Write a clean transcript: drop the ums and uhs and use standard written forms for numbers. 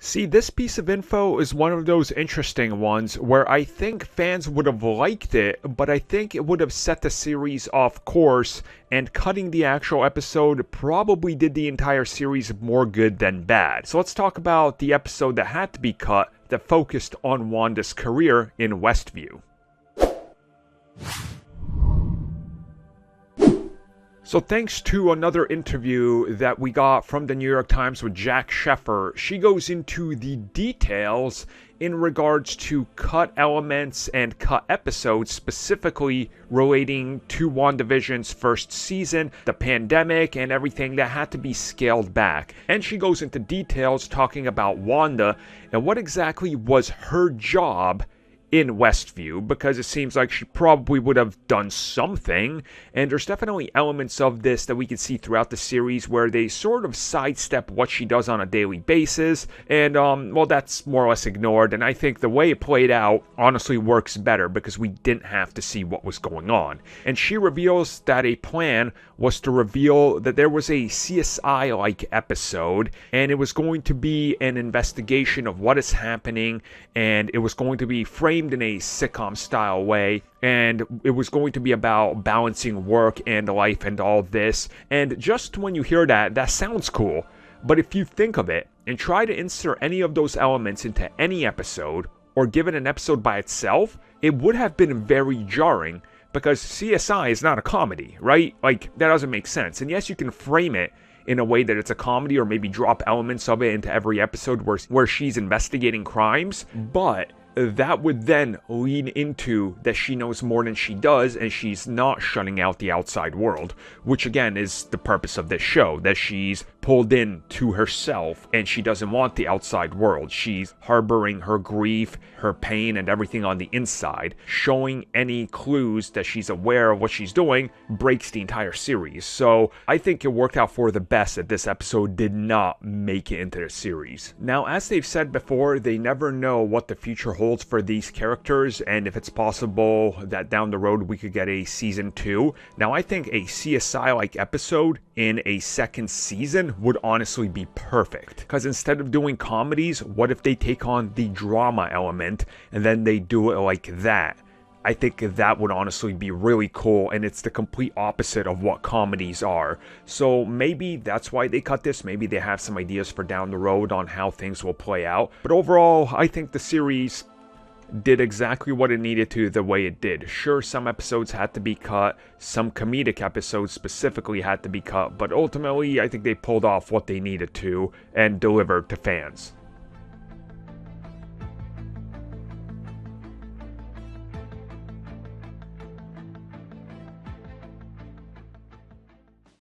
See, this piece of info is one of those interesting ones where I think fans would have liked it, but I think it would have set the series off course, and cutting the actual episode probably did the entire series more good than bad. So let's talk about the episode that had to be cut that focused on Wanda's career in Westview. So thanks to another interview that we got from the New York Times with Jack Sheffer, she goes into the details in regards to cut elements and cut episodes specifically relating to WandaVision's first season, the pandemic, and everything that had to be scaled back. And she goes into details talking about Wanda and what exactly was her job in Westview, because it seems like she probably would have done something, and there's definitely elements of this that we can see throughout the series where they sort of sidestep what she does on a daily basis, and well, that's more or less ignored, and I think the way it played out honestly works better because we didn't have to see what was going on. And she reveals that a plan was to reveal that there was a CSI-like episode, and it was going to be an investigation of what is happening, and it was going to be framed in a sitcom style way, and it was going to be about balancing work and life and all this. And just when you hear that, that sounds cool, but if you think of it and try to insert any of those elements into any episode or give it an episode by itself, it would have been very jarring, because CSI is not a comedy, right? Like, that doesn't make sense. And yes, you can frame it in a way that it's a comedy, or maybe drop elements of it into every episode where she's investigating crimes, but that would then lead into that she knows more than she does, and she's not shutting out the outside world, which again is the purpose of this show, that she's pulled in to herself and she doesn't want the outside world. She's harboring her grief, her pain, and everything on the inside. Showing any clues that she's aware of what she's doing breaks the entire series. So I think it worked out for the best that this episode did not make it into the series. Now, as they've said before, they never know what the future holds for these characters, and if it's possible that down the road we could get a season 2. Now, I think a CSI-like episode in a second season would honestly be perfect, because instead of doing comedies, what if they take on the drama element and then they do it like that? I think that would honestly be really cool, and it's the complete opposite of what comedies are. So maybe that's why they cut this. Maybe they have some ideas for down the road on how things will play out. But overall, I think the series did exactly what it needed to the way it did. Sure, some episodes had to be cut, some comedic episodes specifically had to be cut, but ultimately I think they pulled off what they needed to and delivered to fans.